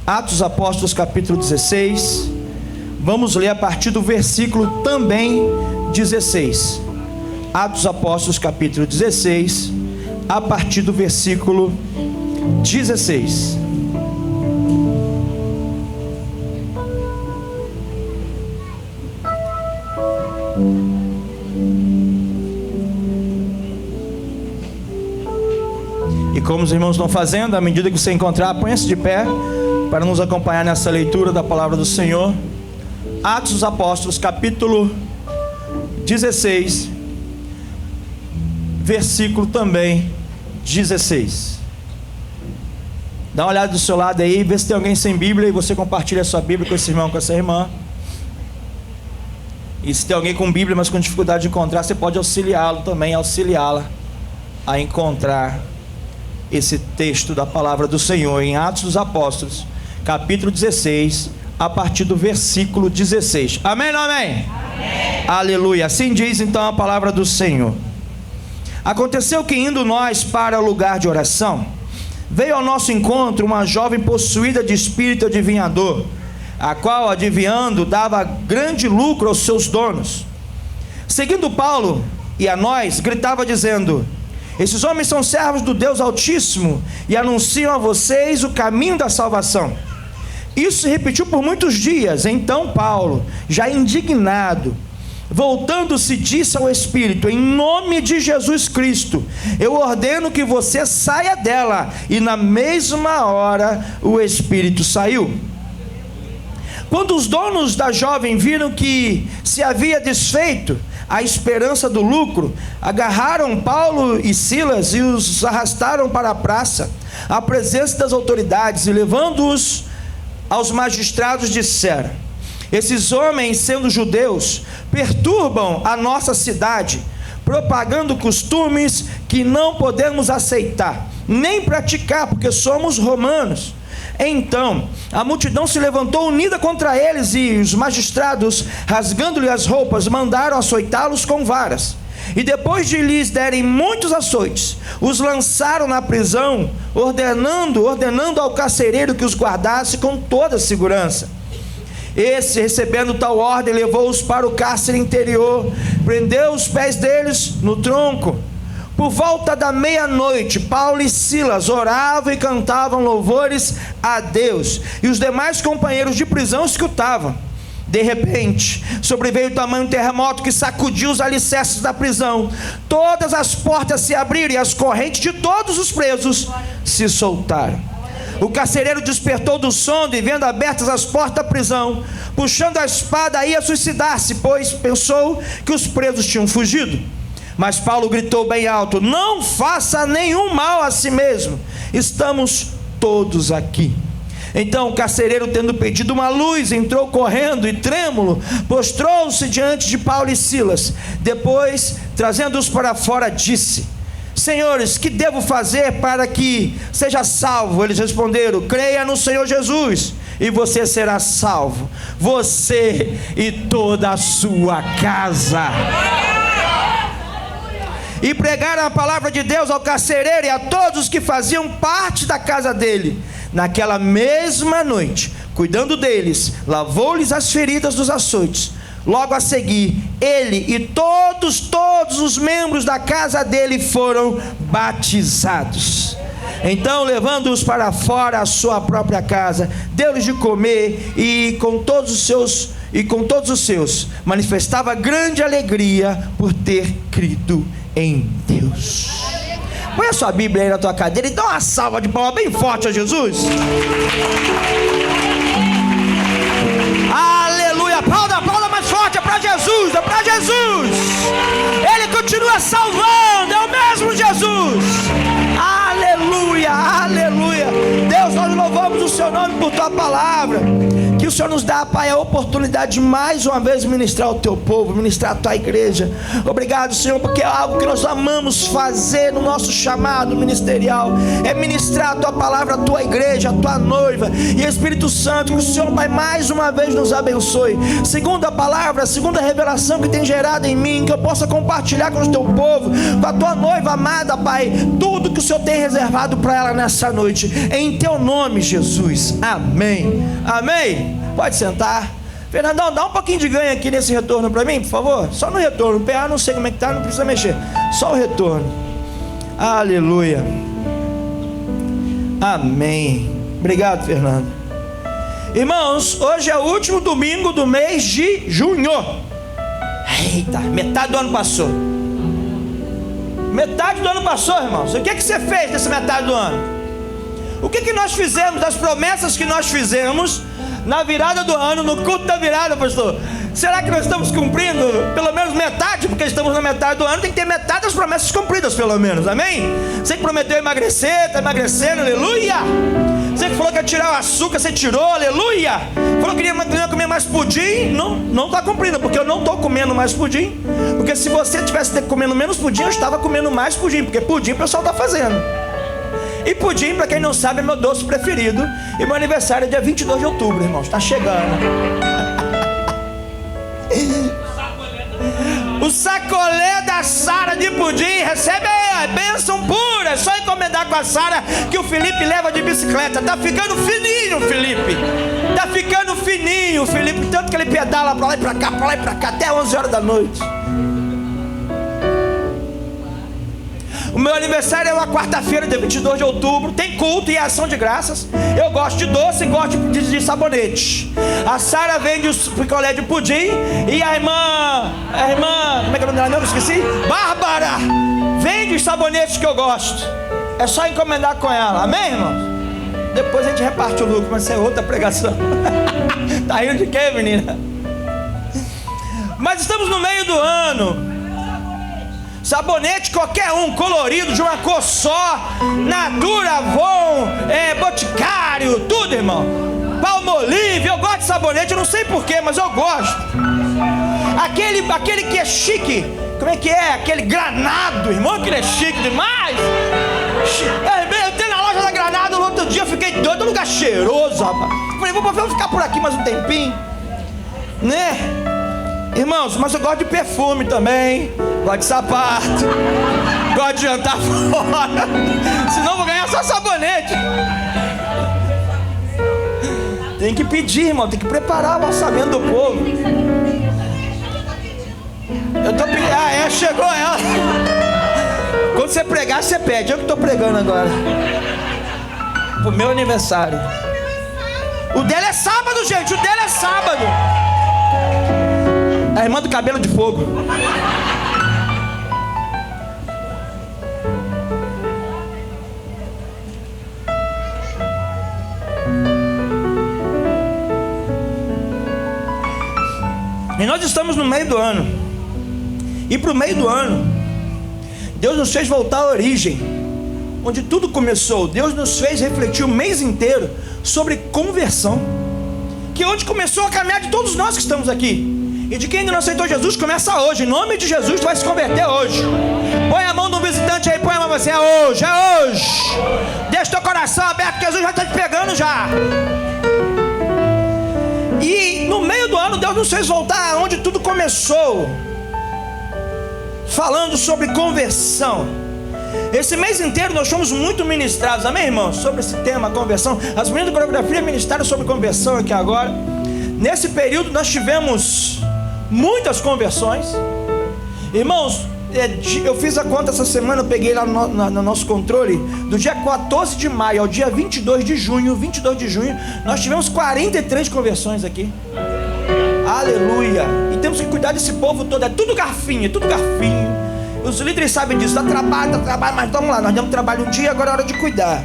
Atos dos Apóstolos, capítulo 16. Vamos ler a partir do versículo também 16. Atos dos Apóstolos, capítulo 16, a partir do versículo 16. E como os irmãos estão fazendo, à medida que você encontrar, ponha-se de pé para nos acompanhar nessa leitura da palavra do Senhor. Atos dos Apóstolos, capítulo 16, versículo também 16. Dá uma olhada do seu lado aí, vê se tem alguém sem Bíblia e você compartilha a sua Bíblia com esse irmão, com essa irmã. E se tem alguém com Bíblia, mas com dificuldade de encontrar, você pode auxiliá-lo também, auxiliá-la a encontrar esse texto da palavra do Senhor em Atos dos Apóstolos, capítulo 16, a partir do versículo 16. Amém ou não amém? Amém. Aleluia. Assim diz então a palavra do Senhor. Aconteceu que, indo nós para o lugar de oração, veio ao nosso encontro uma jovem possuída de espírito adivinhador, a qual, adivinhando, dava grande lucro aos seus donos. Seguindo Paulo e a nós, gritava dizendo: esses homens são servos do Deus Altíssimo e anunciam a vocês o caminho da salvação. Isso se repetiu por muitos dias. Então Paulo, já indignado, voltando-se, disse ao Espírito: em nome de Jesus Cristo, eu ordeno que você saia dela. E na mesma hora o Espírito saiu. Quando os donos da jovem viram que se havia desfeito a esperança do lucro, agarraram Paulo e Silas e os arrastaram para a praça, à presença das autoridades, e levando-os aos magistrados disseram: esses homens, sendo judeus, perturbam a nossa cidade, propagando costumes que não podemos aceitar, nem praticar, porque somos romanos. Então a multidão se levantou unida contra eles, e os magistrados, rasgando-lhe as roupas, mandaram açoitá-los com varas. E depois de lhes derem muitos açoites, os lançaram na prisão, ordenando ao carcereiro que os guardasse com toda a segurança. Esse, recebendo tal ordem, levou-os para o cárcere interior, prendeu os pés deles no tronco. Por volta da meia-noite, Paulo e Silas oravam e cantavam louvores a Deus, e os demais companheiros de prisão escutavam. De repente, sobreveio tamanho terremoto que sacudiu os alicerces da prisão. Todas as portas se abriram e as correntes de todos os presos se soltaram. O carcereiro despertou do sono e, vendo abertas as portas da prisão, puxando a espada, ia suicidar-se, pois pensou que os presos tinham fugido. Mas Paulo gritou bem alto: não faça nenhum mal a si mesmo, estamos todos aqui. Então o carcereiro, tendo pedido uma luz, entrou correndo e trêmulo, prostrou-se diante de Paulo e Silas. Depois, trazendo-os para fora, disse: senhores, que devo fazer para que seja salvo? Eles responderam: creia no Senhor Jesus e você será salvo, você e toda a sua casa. E pregaram a palavra de Deus ao carcereiro e a todos os que faziam parte da casa dele. Naquela mesma noite, cuidando deles, lavou-lhes as feridas dos açoites. Logo a seguir, ele e todos os membros da casa dele foram batizados. Então, levando-os para fora à sua própria casa, deu-lhes de comer, e com todos os seus manifestava grande alegria por ter crido em Deus. Põe a sua Bíblia aí na tua cadeira e dá uma salva de palmas bem forte a Jesus. Aleluia. Aplauda mais forte. É para Jesus, é para Jesus. Ele continua salvando, é o mesmo Jesus. Aleluia, aleluia. Deus, nós louvamos o seu nome por tua palavra. Que o Senhor nos dá, Pai, a oportunidade de mais uma vez ministrar o teu povo, ministrar a tua igreja. Obrigado, Senhor, porque é algo que nós amamos fazer no nosso chamado ministerial, é ministrar a tua palavra, a tua igreja, a tua noiva. E Espírito Santo, que o Senhor, Pai, mais uma vez nos abençoe, segundo a palavra, segundo a revelação que tem gerado em mim, que eu possa compartilhar com o teu povo, com a tua noiva amada, Pai, tudo que o Senhor tem reservado abençoado para ela nessa noite, em teu nome, Jesus. Amém. Amém. Pode sentar. Fernandão, dá um pouquinho de ganho aqui nesse retorno para mim, por favor. Só no retorno. O PA não sei como é que tá, não precisa mexer. Só o retorno. Aleluia. Amém. Obrigado, Fernando. Irmãos, hoje é o último domingo do mês de junho. Eita, metade do ano passou. Metade do ano passou, irmãos. O que você fez nessa metade do ano? O que nós fizemos, das promessas que nós fizemos na virada do ano, no culto da virada, pastor? Será que nós estamos cumprindo pelo menos metade? Porque estamos na metade do ano, tem que ter metade das promessas cumpridas pelo menos, amém? Você que prometeu emagrecer, está emagrecendo, aleluia. Você que falou que ia tirar o açúcar, você tirou, aleluia. Falou que queria comer mais pudim, não está cumprindo, porque eu não estou comendo mais pudim. Porque se você estivesse comendo menos pudim, eu estava comendo mais pudim, porque pudim o pessoal está fazendo. E pudim, para quem não sabe, é meu doce preferido. E meu aniversário é dia 22 de outubro, irmãos, está chegando. O sacolé da Sara de pudim, recebe aí, a bênção pura. É só encomendar com a Sara que o Felipe leva de bicicleta. Tá ficando fininho, Felipe. Tá ficando fininho, Felipe. Tanto que ele pedala pra lá e pra cá, pra lá e pra cá, até 11 horas da noite. O meu aniversário é uma quarta-feira, dia 22 de outubro. Tem culto e ação de graças. Eu gosto de doce e gosto de sabonete. A Sara vende o picolé de pudim. E a irmã, como é que é o nome dela mesmo? Esqueci. Bárbara vende os sabonetes que eu gosto. É só encomendar com ela, amém, irmãos? Depois a gente reparte o lucro, mas isso é outra pregação. Tá rindo de quê, menina? Mas estamos no meio do ano. Sabonete qualquer um, colorido, de uma cor só, Natura, Avon, Boticário, tudo, irmão. Palmolive, eu gosto de sabonete, eu não sei porquê, mas eu gosto. Aquele que é chique, como é que é? Aquele Granado, irmão, aquele é chique demais. Eu entrei na loja da Granado no outro dia, eu fiquei doido, um lugar cheiroso, rapaz. Falei, vou ficar por aqui mais um tempinho, né? Irmãos, mas eu gosto de perfume também. Gosto de sapato. Gosto de jantar fora. Senão vou ganhar só sabonete. Tem que pedir, irmão. Tem que preparar o orçamento do povo. Eu tô pedindo. Chegou ela. Quando você pregar, você pede. Eu que tô pregando agora. Pro meu aniversário. O dela é sábado, gente. O dela é sábado. A irmã do cabelo de fogo. E nós estamos no meio do ano. E para o meio do ano, Deus nos fez voltar à origem, onde tudo começou. Deus nos fez refletir o mês inteiro sobre conversão, que é onde começou a caminhar de todos nós que estamos aqui. E de quem ainda não aceitou Jesus, começa hoje. Em nome de Jesus, tu vai se converter hoje. Põe a mão do visitante aí, põe a mão assim, é hoje, é hoje. Deixa teu coração aberto, que Jesus já está te pegando já. E no meio do ano, Deus nos fez voltar onde tudo começou, falando sobre conversão. Esse mês inteiro nós fomos muito ministrados, amém, irmãos? Sobre esse tema, conversão. As meninas da coreografia ministraram sobre conversão aqui agora. Nesse período nós tivemos muitas conversões. Irmãos, eu fiz a conta essa semana, eu peguei lá no nosso controle. Do dia 14 de maio ao dia 22 de junho, nós tivemos 43 conversões aqui. Aleluia. E temos que cuidar desse povo todo. É tudo garfinho, Os líderes sabem disso. Dá trabalho, mas vamos lá, nós damos trabalho um dia, agora é hora de cuidar.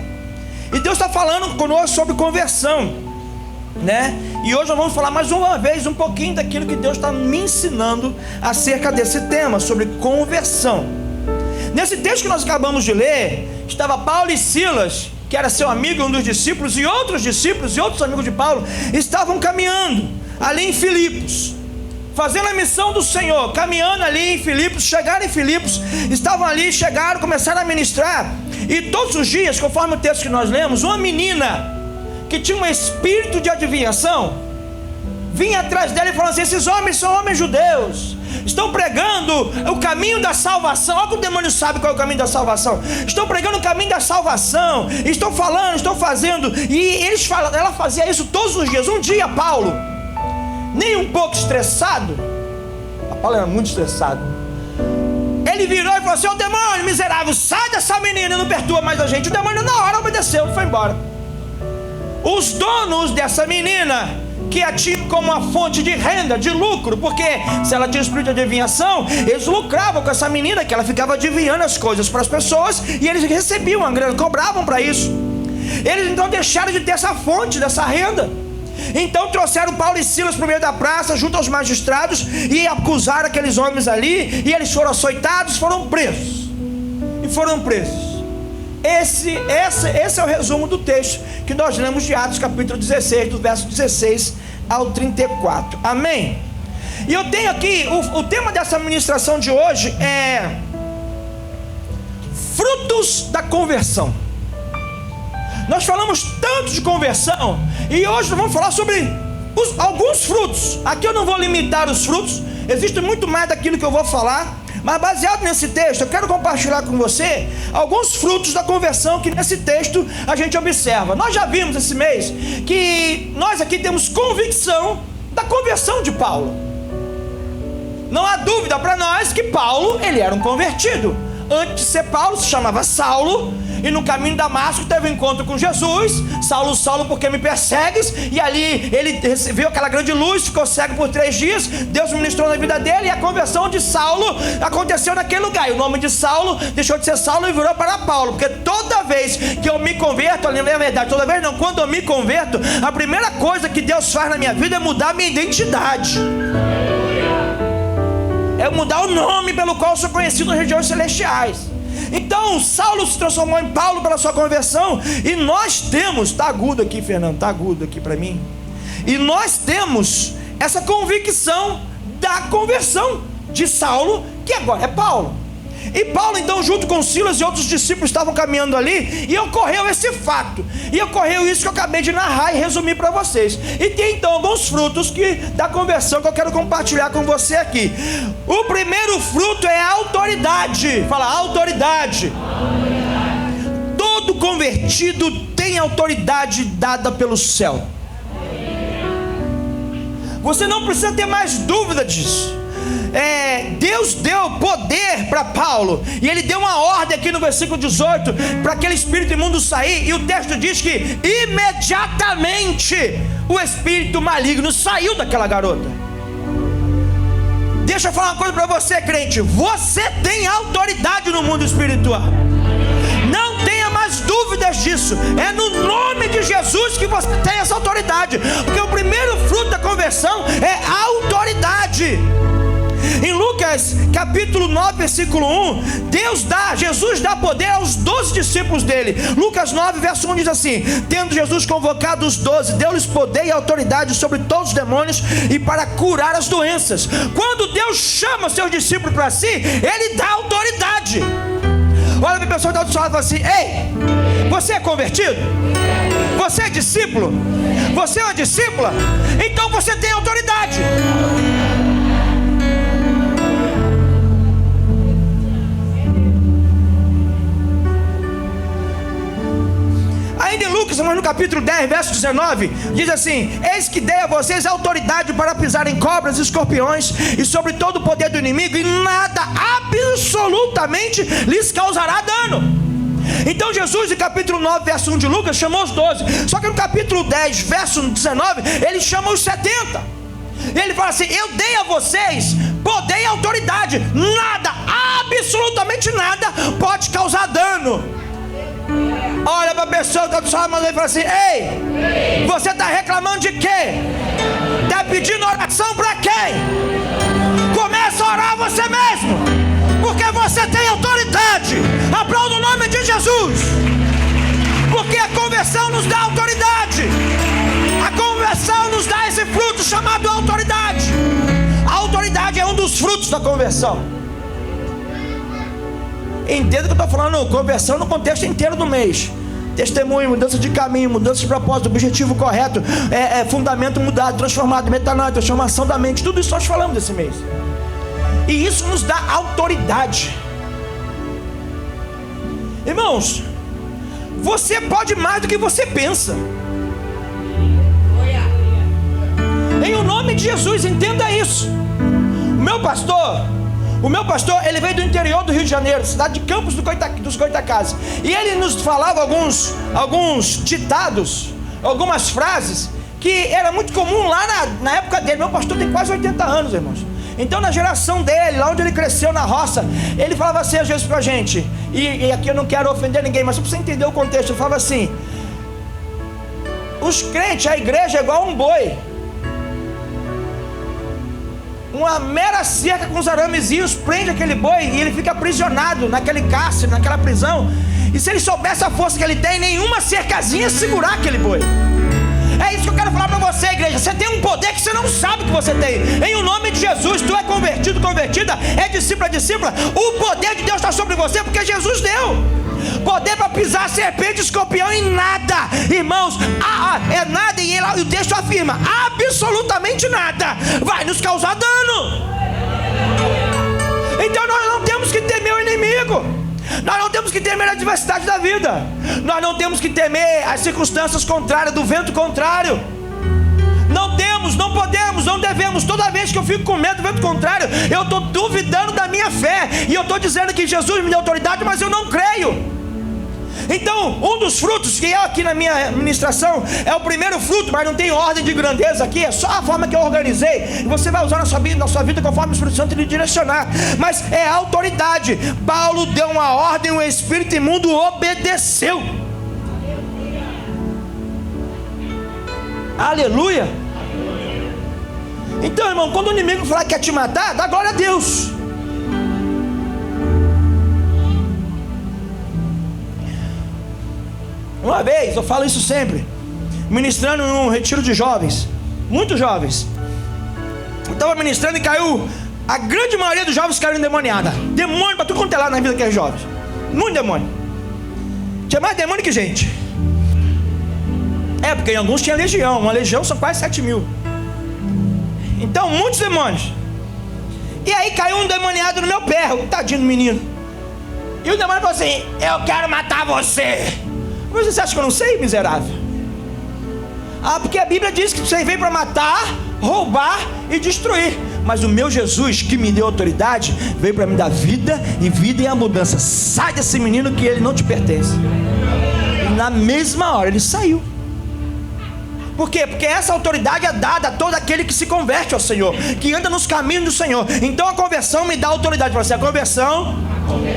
E Deus está falando conosco sobre conversão, né? E hoje nós vamos falar mais uma vez um pouquinho daquilo que Deus está me ensinando acerca desse tema, sobre conversão. Nesse texto que nós acabamos de ler, estava Paulo e Silas, que era seu amigo, um dos discípulos, e outros discípulos e outros amigos de Paulo estavam caminhando ali em Filipos, fazendo a missão do Senhor, caminhando ali em Filipos. Chegaram em Filipos, estavam ali, chegaram, começaram a ministrar. E todos os dias, conforme o texto que nós lemos, uma menina que tinha um espírito de adivinhação vinha atrás dela e falou assim: esses homens são homens judeus, Estão pregando o caminho da salvação. Olha que o demônio sabe qual é o caminho da salvação. Estão pregando o caminho da salvação. Estão falando, estão fazendo. E ela fazia isso todos os dias. Um dia Paulo, nem um pouco estressado, Paulo era muito estressado, ele virou e falou assim: ô demônio miserável, sai dessa menina, não perturba mais a gente. O demônio na hora obedeceu e foi embora. Os donos dessa menina, que a tinham como uma fonte de renda, de lucro, porque se ela tinha espírito de adivinhação, eles lucravam com essa menina, que ela ficava adivinhando as coisas para as pessoas, e eles recebiam uma grana, cobravam para isso. Eles então deixaram de ter essa fonte, dessa renda. Então trouxeram Paulo e Silas para o meio da praça, junto aos magistrados, e acusaram aqueles homens ali, e eles foram açoitados, foram presos. E foram presos. Esse é o resumo do texto que nós lemos de Atos capítulo 16, do verso 16 ao 34. Amém? E eu tenho aqui, o tema dessa ministração de hoje é frutos da conversão. Nós falamos tanto de conversão, e hoje nós vamos falar sobre alguns frutos. Aqui eu não vou limitar os frutos, existe muito mais daquilo que eu vou falar, mas baseado nesse texto, eu quero compartilhar com você alguns frutos da conversão que nesse texto a gente observa. Nós já vimos esse mês que nós aqui temos convicção da conversão de Paulo. Não há dúvida para nós que Paulo, ele era um convertido. Antes de ser Paulo, se chamava Saulo, e no caminho de Damasco teve um encontro com Jesus. Saulo, Saulo, por que me persegues? E ali ele viu aquela grande luz, ficou cego por 3 dias. Deus ministrou na vida dele, e a conversão de Saulo aconteceu naquele lugar. E o nome de Saulo deixou de ser Saulo e virou para Paulo, porque toda vez que eu me converto, ali não é verdade, toda vez não, quando eu me converto, a primeira coisa que Deus faz na minha vida é mudar a minha identidade, é mudar o nome pelo qual eu sou conhecido nas regiões celestiais. Então Saulo se transformou em Paulo pela sua conversão. E nós temos, está agudo aqui, Fernando, está agudo aqui para mim. E nós temos essa convicção da conversão de Saulo, que agora é Paulo. E Paulo então, junto com Silas e outros discípulos, estavam caminhando ali, e ocorreu esse fato, e ocorreu isso que eu acabei de narrar e resumir para vocês. E tem então alguns frutos da conversão que eu quero compartilhar com você aqui. O primeiro fruto é a autoridade. Fala, autoridade. Todo convertido tem autoridade dada pelo céu. Você não precisa ter mais dúvida disso. Deus deu poder para Paulo, e ele deu uma ordem aqui no versículo 18 para aquele espírito imundo sair, e o texto diz que imediatamente o espírito maligno saiu daquela garota. Deixa eu falar uma coisa para você, crente: você tem autoridade no mundo espiritual. Não tenha mais dúvidas disso. É no nome de Jesus que você tem essa autoridade, porque o primeiro fruto da conversão é a autoridade. Em Lucas capítulo 9 versículo 1, Jesus dá poder aos 12 discípulos dele. Lucas 9 verso 1 diz assim: tendo Jesus convocado os 12, deu-lhes poder e autoridade sobre todos os demônios e para curar as doenças. Quando Deus chama seus discípulos para si, ele dá autoridade. Olha para a pessoa que está do seu lado e fala assim: ei, você é convertido? Você é discípulo? Você é uma discípula? Então você tem autoridade. Ainda em Lucas, no capítulo 10, verso 19, diz assim: eis que dei a vocês autoridade para pisar em cobras e escorpiões e sobre todo o poder do inimigo, e nada absolutamente lhes causará dano. Então Jesus, em capítulo 9, verso 1 de Lucas, chamou os 12. Só que no capítulo 10, verso 19, ele chama os 70. Ele fala assim: eu dei a vocês poder e autoridade, nada, absolutamente nada pode causar dano. Olha para a pessoa que está do seu lado e fala assim: ei, você está reclamando de quê? Está pedindo oração para quem? Começa a orar você mesmo, porque você tem autoridade. Aplauda o nome de Jesus, porque a conversão nos dá autoridade. A conversão nos dá esse fruto chamado autoridade. A autoridade é um dos frutos da conversão. Entenda que eu estou falando conversão no contexto inteiro do mês. Testemunho, mudança de caminho, mudança de propósito, objetivo correto, fundamento mudado, transformado, metanoia, transformação da mente. Tudo isso nós falamos esse mês. E isso nos dá autoridade. Irmãos, você pode mais do que você pensa. Em o nome de Jesus, entenda isso. O meu pastor, ele veio do interior do Rio de Janeiro, cidade de Campos dos Goitacazes. E ele nos falava alguns ditados, algumas frases que era muito comum lá na época dele. Meu pastor tem quase 80 anos, irmãos. Então na geração dele, lá onde ele cresceu na roça, ele falava assim às vezes pra gente, e aqui eu não quero ofender ninguém, mas só pra você entender o contexto, ele falava assim: os crentes, a igreja é igual um boi, uma mera cerca com os aramezinhos prende aquele boi e ele fica aprisionado naquele cárcere, naquela prisão. E se ele soubesse a força que ele tem, nenhuma cercazinha ia segurar aquele boi. É isso que eu quero falar para você, igreja. Você tem um poder que você não sabe que você tem. Em o nome de Jesus, tu é convertido, convertida, é discípula, discípula. O poder de Deus está sobre você porque Jesus deu. Poder para pisar serpente, escorpião e nada, irmãos, é nada. E o texto afirma, absolutamente nada vai nos causar dano. Então nós não temos que temer o inimigo. Nós não temos que temer a adversidade da vida. Nós não temos que temer as circunstâncias contrárias, do vento contrário. Não temos, não podemos, não devemos. Toda vez que eu fico com medo do vento contrário, eu estou duvidando da minha fé. E eu estou dizendo que Jesus me deu autoridade, mas eu não creio. Então, um dos frutos que é aqui na minha ministração é o primeiro fruto, mas não tem ordem de grandeza aqui, é só a forma que eu organizei. E você vai usar na sua vida conforme o Espírito Santo lhe direcionar. Mas é autoridade. Paulo deu uma ordem, o espírito imundo obedeceu. Aleluia. Então, irmão, quando o inimigo falar que quer te matar, dá glória a Deus. Uma vez, eu falo isso sempre, ministrando num retiro de jovens, muitos jovens. Eu estava ministrando e caiu, a grande maioria dos jovens caiu endemoniada. Demônio para tudo quanto é lá na vida daqueles jovens. Muito demônio. Tinha mais demônio que gente. Porque em alguns tinha legião. Uma legião são quase 7.000. Então muitos demônios. E aí caiu um demoniado no meu pé, o tadinho do menino. E o demônio falou assim: eu quero matar você. Mas você acha que eu não sei, miserável? Porque a Bíblia diz que você veio para matar, roubar e destruir. Mas o meu Jesus, que me deu autoridade, veio para me dar vida e a mudança. Sai desse menino que ele não te pertence. E na mesma hora ele saiu. Por quê? Porque essa autoridade é dada a todo aquele que se converte ao Senhor, que anda nos caminhos do Senhor. Então a conversão me dá autoridade. A conversão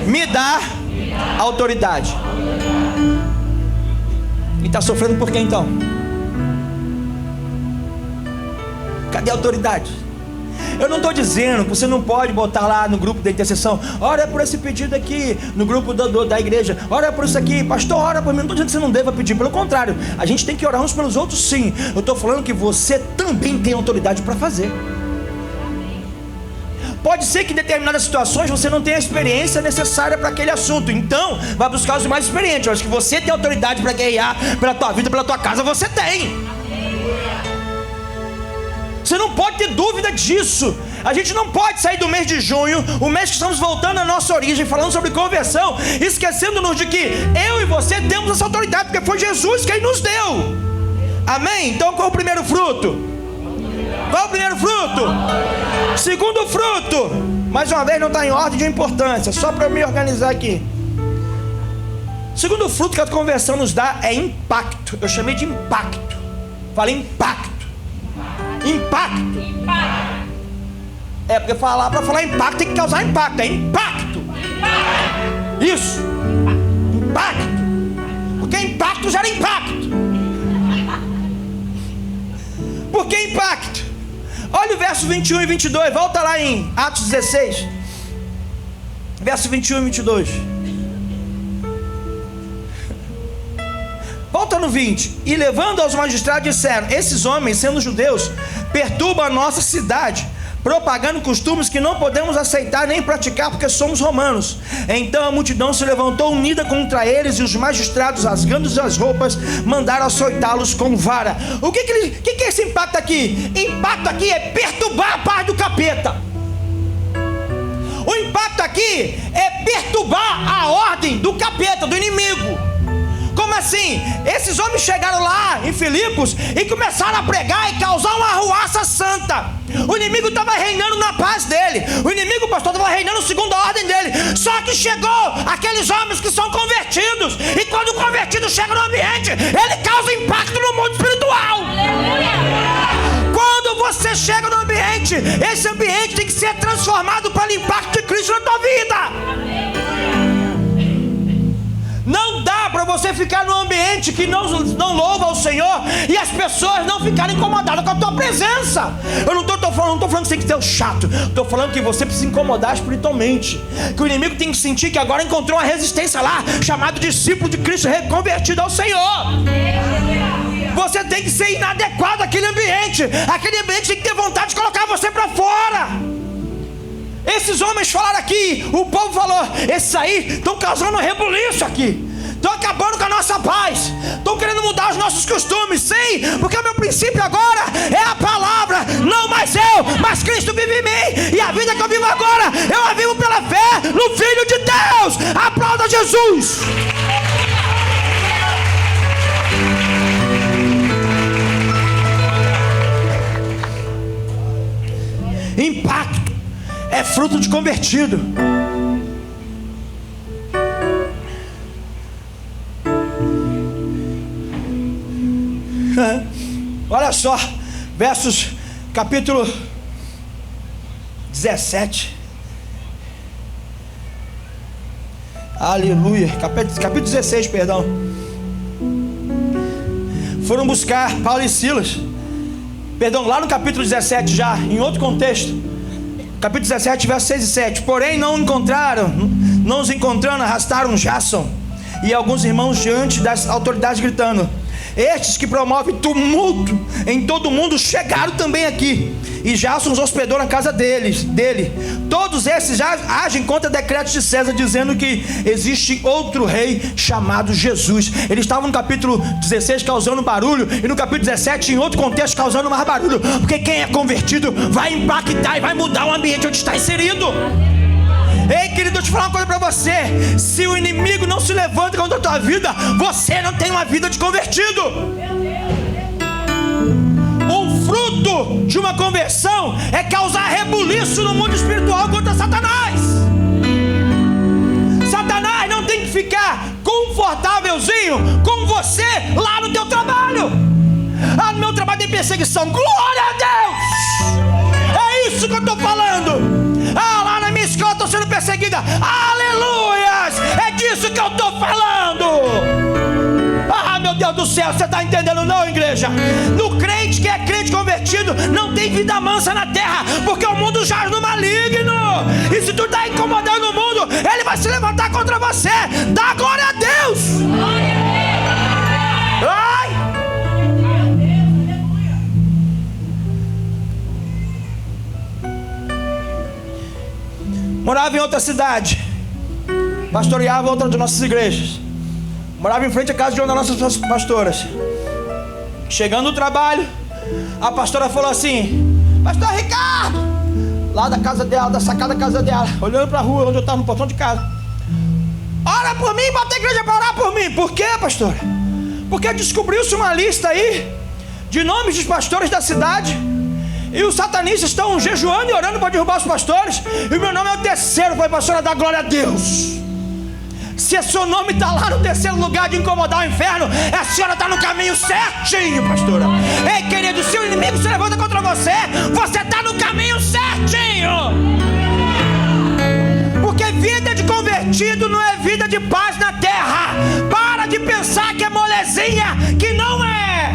me dá autoridade. E está sofrendo por quê então? Cadê a autoridade? Eu não estou dizendo que você não pode botar lá no grupo da intercessão: ora por esse pedido aqui, no grupo da igreja, ora por isso aqui, pastor, ora por mim. Não estou dizendo que você não deva pedir, pelo contrário, a gente tem que orar uns pelos outros, sim. Eu estou falando que você também tem autoridade para fazer. Pode ser que em determinadas situações você não tenha a experiência necessária para aquele assunto. Então, vai buscar os mais experientes. Eu acho que você tem autoridade para guerrear pela tua vida, pela tua casa. Você tem. Você não pode ter dúvida disso. A gente não pode sair do mês de junho, o mês que estamos voltando à nossa origem, falando sobre conversão, esquecendo-nos de que eu e você temos essa autoridade, porque foi Jesus quem nos deu. Amém? Então qual é o primeiro fruto? Qual é o primeiro fruto? Segundo fruto, mais uma vez não está em ordem de importância, só para eu me organizar aqui. Segundo fruto que a conversão nos dá é impacto. Eu chamei de impacto. Falei impacto. Impacto. Porque para falar impacto tem que causar impacto. É impacto. Isso. Impacto. Porque impacto gera impacto. Por que impacto? Olha o verso 21 e 22. Volta lá em Atos 16. Verso 21 e 22. Volta no 20. E levando aos magistrados disseram: esses homens, sendo judeus, perturbam a nossa cidade, propagando costumes que não podemos aceitar nem praticar, porque somos romanos. Então a multidão se levantou unida contra eles, e os magistrados, rasgando as roupas, mandaram açoitá-los com vara. O que é esse impacto aqui? Impacto aqui é perturbar a paz do capeta. O impacto aqui é perturbar a ordem do capeta, do inimigo. Como assim? Esses homens chegaram lá em Filipos e começaram a pregar e causar uma arruaça santa. O inimigo estava reinando na paz dele. O inimigo, pastor, estava reinando segundo a ordem dele. Só que chegou aqueles homens que são convertidos. E quando o convertido chega no ambiente, ele causa impacto no mundo espiritual. Quando você chega no ambiente, esse ambiente tem que ser transformado para o impacto de Cristo na tua vida. Não dá para você ficar num ambiente que não louva ao Senhor e as pessoas não ficarem incomodadas com a tua presença. Eu não estou falando que você tem que ser o chato. Estou falando que você precisa incomodar espiritualmente. Que o inimigo tem que sentir que agora encontrou uma resistência lá, chamado discípulo de Cristo reconvertido ao Senhor. Você tem que ser inadequado àquele ambiente. Aquele ambiente tem que ter vontade de colocar você para fora. Esses homens falaram aqui, o povo falou: esses aí estão causando um rebuliço aqui, estão acabando com a nossa paz, estão querendo mudar os nossos costumes. Sim, porque o meu princípio agora é a palavra. Não mais eu, mas Cristo vive em mim. E a vida que eu vivo agora, eu a vivo pela fé no Filho de Deus. Aplauda Jesus. Impacto é fruto de convertido. Olha só, versos capítulo 17. Aleluia. Capítulo 16, perdão. Foram buscar Paulo e Silas. Perdão, lá no capítulo 17 já, em outro contexto. Capítulo 17, versos 6 e 7. Porém não os encontrando, arrastaram Jason e alguns irmãos diante das autoridades, gritando: estes que promovem tumulto em todo o mundo chegaram também aqui. E Jason os hospedou na casa dele. Todos esses já agem contra decretos de César, dizendo que existe outro rei chamado Jesus. Eles estavam no capítulo 16 causando barulho, e no capítulo 17 em outro contexto causando mais barulho, porque quem é convertido vai impactar e vai mudar o ambiente onde está inserido. Ei, querido, deixa eu falar uma coisa para você. Se o inimigo não se levanta contra a tua vida, você não tem uma vida de convertido. O fruto de uma conversão é causar rebuliço no mundo espiritual contra Satanás. Satanás não tem que ficar confortávelzinho com você lá no teu trabalho. Ah, no meu trabalho tem perseguição. Glória a Deus! É isso que eu estou falando. Ah, lá na minha escola eu estou sendo perseguida. Aleluias! É disso que eu estou falando. Ah, meu Deus do céu, você está entendendo não, igreja? No crente que é crente convertido, não tem vida mansa na terra, porque o mundo jaz no maligno. E se tu está incomodando o mundo, ele vai se levantar contra você. Dá glória a Deus. Ai! Morava em outra cidade, pastoreava outra das nossas igrejas. Morava em frente à casa de uma das nossas pastoras. Chegando no trabalho, a pastora falou assim: pastor Ricardo, lá da casa dela, da sacada da casa dela, olhando para a rua onde eu estava, no portão de casa: ora por mim, bota a igreja para orar por mim. Por quê, pastora? Porque descobriu-se uma lista aí de nomes dos pastores da cidade, e os satanistas estão jejuando e orando para derrubar os pastores, e o meu nome é o terceiro. Eu falei: pastora, dá glória a Deus. Se o seu nome está lá no terceiro lugar de incomodar o inferno, a senhora está no caminho certinho, pastora. Ei, querido, se o inimigo se levanta contra você, você está no caminho certinho. Porque vida de convertido não é vida de paz na terra. Para de pensar que é molezinha, que não é.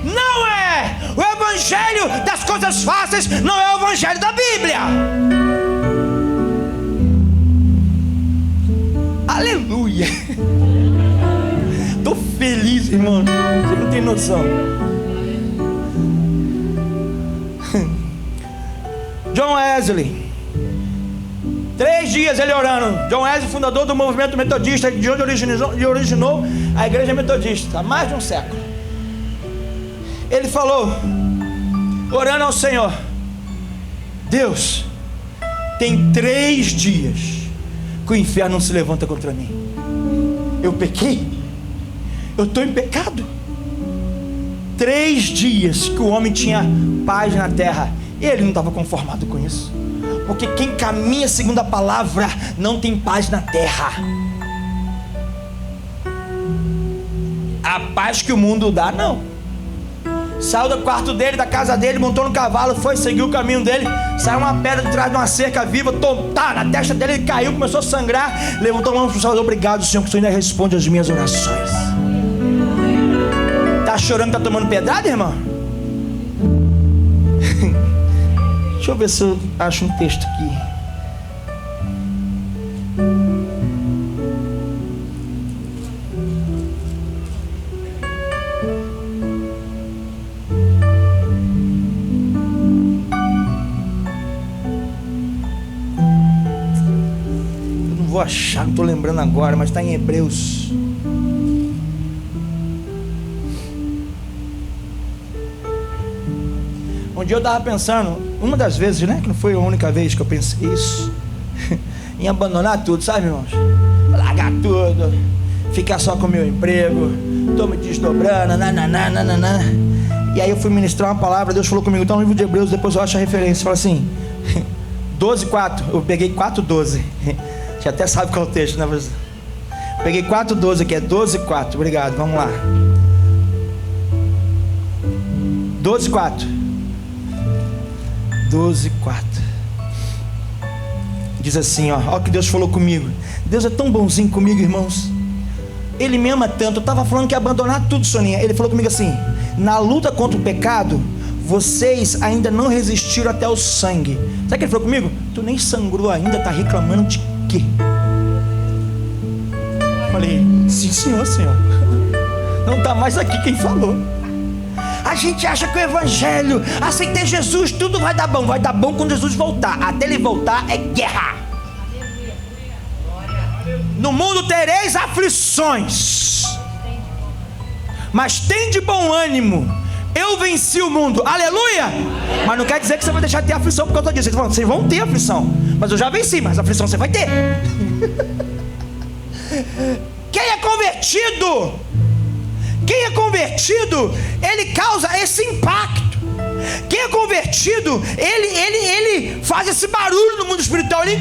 Não é. O evangelho das coisas fáceis não é o evangelho da Bíblia. Aleluia. Estou feliz, irmão. Você não tem noção. John Wesley, 3 dias ele orando. John Wesley, fundador do movimento metodista, de onde originou a igreja metodista, há mais de um século. Ele falou, orando ao Senhor: Deus, Tem 3 dias que o inferno não se levanta contra mim. Eu pequei? Eu estou em pecado? 3 dias que o homem tinha paz na terra. Ele não estava conformado com isso, porque quem caminha segundo a palavra não tem paz na terra. A paz que o mundo dá, não. Saiu do quarto dele, da casa dele, montou no cavalo, foi, seguiu o caminho dele. Saiu uma pedra de trás de uma cerca viva, na testa dele, ele caiu, começou a sangrar. Levantou a mão para o Senhor: obrigado, Senhor, que o Senhor ainda responde às minhas orações. Tá chorando, tá tomando pedrada, irmão? Deixa eu ver se eu acho um texto aqui. Eu não vou achar, não estou lembrando agora, mas está em Hebreus. Um dia eu estava pensando, uma das vezes, né, que não foi a única vez que eu pensei isso, em abandonar tudo, sabe, irmãos? Largar tudo, ficar só com o meu emprego, estou me desdobrando, nananana. E aí eu fui ministrar uma palavra, Deus falou comigo, está no livro de Hebreus, depois eu acho a referência, fala assim, 12:4, eu peguei 4:12, você até sabe qual é o texto, né? Peguei 4:12 aqui, é 12:4, obrigado, vamos lá. 12:4. 12:4. Diz assim, ó o que Deus falou comigo. Deus é tão bonzinho comigo, irmãos. Ele me ama tanto. Eu estava falando que ia abandonar tudo, Soninha. Ele falou comigo assim: na luta contra o pecado, vocês ainda não resistiram até o sangue. Sabe o que ele falou comigo? Tu nem sangrou ainda, tá reclamando de quê? Falei: sim, senhor. Não está mais aqui quem falou. A gente acha que o evangelho, aceitei Jesus, tudo vai dar bom. Vai dar bom quando Jesus voltar. Até ele voltar é guerra. No mundo tereis aflições, mas tem de bom ânimo. Eu venci o mundo. Aleluia. Mas não quer dizer que você vai deixar de ter aflição por causa disso. Vocês vão ter aflição, mas eu já venci. Mas aflição você vai ter. Quem é convertido, ele causa esse impacto. Quem é convertido, ele faz esse barulho no mundo espiritual. Ele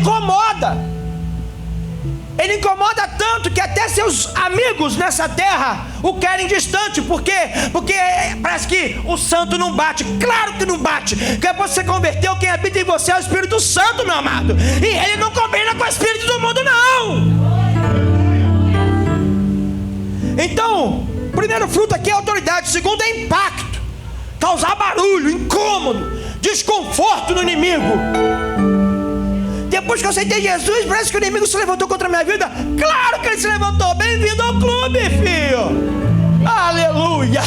incomoda tanto que até seus amigos nessa terra o querem distante. Por quê? Porque parece que o santo não bate. Claro que não bate. Porque depois que você converteu, quem habita em você é o Espírito Santo, meu amado. E ele não combina com o espírito do mundo, não. Então, o primeiro fruto aqui é autoridade. O segundo é impacto. Causar barulho, incômodo, desconforto no inimigo. Depois que eu aceitei Jesus, parece que o inimigo se levantou contra a minha vida. Claro que ele se levantou. Bem-vindo ao clube, filho. Aleluia.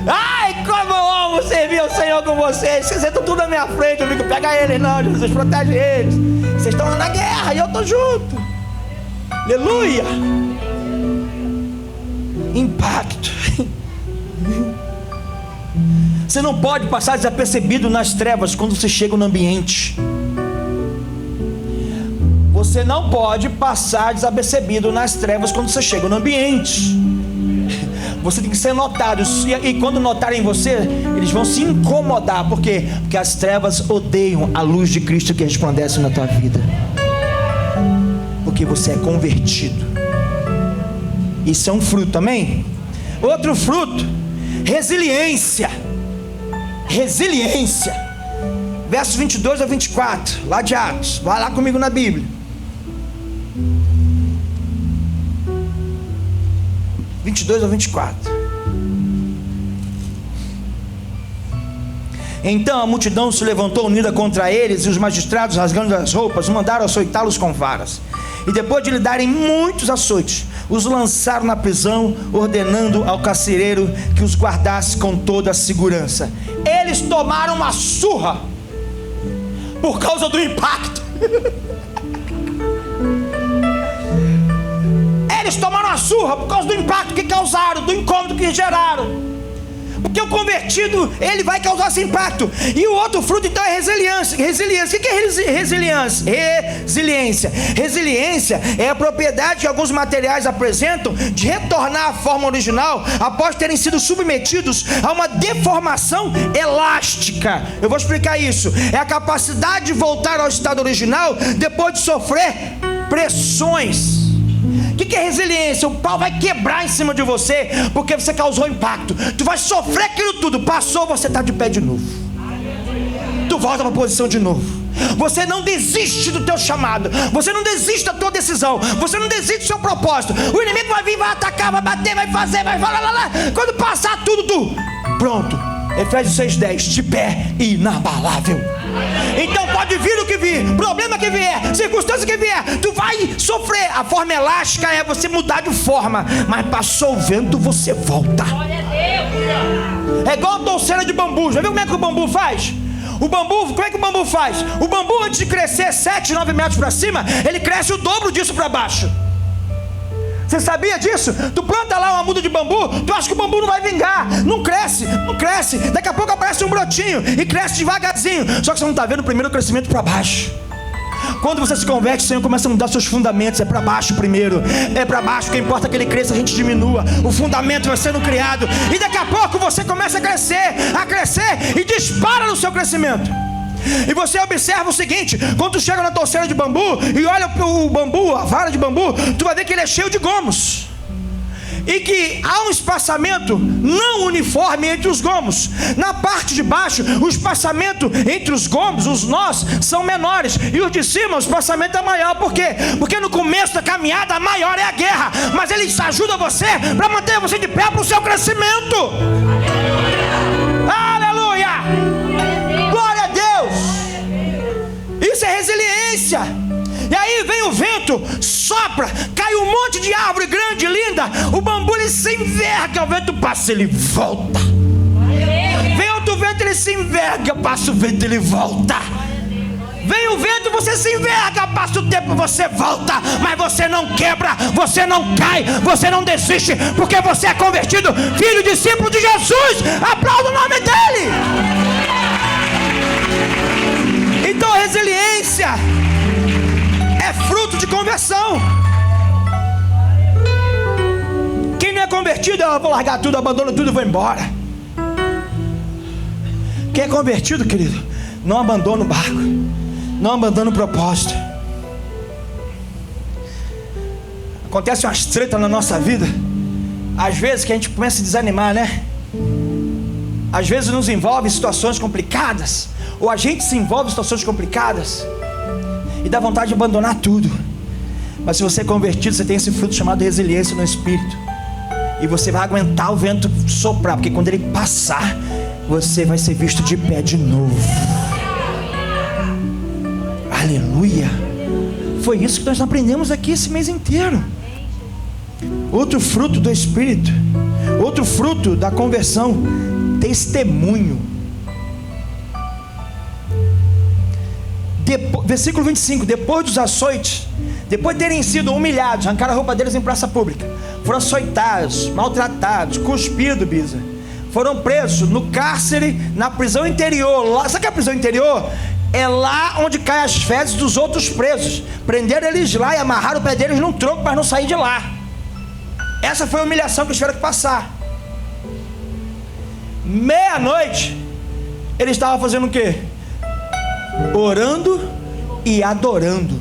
Ai, como eu amo servir ao Senhor com vocês. Vocês estão tudo na minha frente. Eu fico: pega eles não, Jesus, protege eles. Vocês estão lá na guerra e eu estou junto. Aleluia. Impacto. Você não pode passar desapercebido nas trevas quando você chega no ambiente. Você não pode passar desapercebido nas trevas quando você chega no ambiente. Você tem que ser notado. E quando notarem você, eles vão se incomodar. Por quê? Porque as trevas odeiam a luz de Cristo que resplandece na tua vida. Porque você é convertido. Isso é um fruto, amém? Outro fruto: resiliência. Versos 22 a 24, lá de Atos. Vai lá comigo na Bíblia. 22 a 24. Então a multidão se levantou unida contra eles, e os magistrados, rasgando as roupas, mandaram açoitá-los com varas. E depois de lhe darem muitos açoites, os lançaram na prisão, ordenando ao carcereiro que os guardasse com toda a segurança. Eles tomaram uma surra por causa do impacto. Eles tomaram uma surra por causa do impacto que causaram, do incômodo que geraram. Porque o convertido, ele vai causar esse impacto. E o outro fruto, então, é resiliência. Resiliência. O que é resiliência? Resiliência é a propriedade que alguns materiais apresentam de retornar à forma original após terem sido submetidos a uma deformação elástica. Eu vou explicar isso. É a capacidade de voltar ao estado original depois de sofrer pressões. O que é resiliência? O pau vai quebrar em cima de você porque você causou impacto. Tu vai sofrer aquilo tudo. Passou, você está de pé de novo. Tu volta para a posição de novo. Você não desiste do teu chamado. Você não desiste da tua decisão. Você não desiste do seu propósito. O inimigo vai vir, vai atacar, vai bater, vai fazer, vai lá. Quando passar tudo, tu pronto. Efésios 6:10, de pé e inabalável. Então pode vir o que vir, problema que vier, circunstância que vier, tu vai sofrer. A forma elástica é você mudar de forma, mas passou o vento, você volta. É igual a touceira de bambu. Já viu como é que o bambu faz? O bambu, como é que o bambu faz? O bambu, antes de crescer 7, 9 metros para cima, ele cresce o dobro disso para baixo. Você sabia disso? Tu planta lá uma muda de bambu, tu acha que o bambu não vai vingar. Não cresce. Daqui a pouco aparece um brotinho e cresce devagarzinho. Só que você não está vendo o primeiro crescimento para baixo. Quando você se converte, o Senhor começa a mudar seus fundamentos. É para baixo primeiro. É para baixo, o que importa é que ele cresça, a gente diminua. O fundamento vai sendo criado. E daqui a pouco você começa a crescer e dispara no seu crescimento. E você observa o seguinte: quando tu chega na touceira de bambu e olha o bambu, a vara de bambu, tu vai ver que ele é cheio de gomos. E que há um espaçamento não uniforme entre os gomos. Na parte de baixo, o espaçamento entre os gomos, os nós, são menores. E os de cima, o espaçamento é maior. Por quê? Porque no começo da caminhada, a maior é a guerra. Mas ele ajuda você para manter você de pé para o seu crescimento. Aleluia! Glória a Deus! Isso é resiliência. E aí vem o vento, sopra, cai um monte de árvore grande, linda. O bambu ele se enverga, o vento passa, ele volta. Vem outro vento, ele se enverga, passa o vento, ele volta. Vem o vento, você se enverga, passa o tempo, você volta. Mas você não quebra, você não cai, você não desiste, porque você é convertido, filho, discípulo de Jesus. Aplauda o nome dele. Então a resiliência é fruto de conversão. Quem não é convertido, eu vou largar tudo, abandono tudo e vou embora. Quem é convertido, querido, não abandona o barco, não abandona o propósito. Acontece umas tretas na nossa vida, às vezes que a gente começa a desanimar, né? Às vezes nos envolve em situações complicadas, ou a gente se envolve em situações complicadas e dá vontade de abandonar tudo. Mas se você é convertido, você tem esse fruto chamado resiliência no espírito. E você vai aguentar o vento soprar, porque quando ele passar, você vai ser visto de pé de novo. Aleluia! Foi isso que nós aprendemos aqui esse mês inteiro. Outro fruto do espírito, outro fruto da conversão: testemunho. Versículo 25: depois dos açoites, depois de terem sido humilhados, arrancaram a roupa deles em praça pública, foram açoitados, maltratados, cuspidos, foram presos no cárcere, na prisão interior. Lá, sabe o que é a prisão interior? É lá onde caem as fezes dos outros presos. Prenderam eles lá e amarraram o pé deles num tronco para não sair de lá. Essa foi a humilhação que eles tiveram que passar. Meia-noite, eles estavam fazendo o quê? Orando e adorando.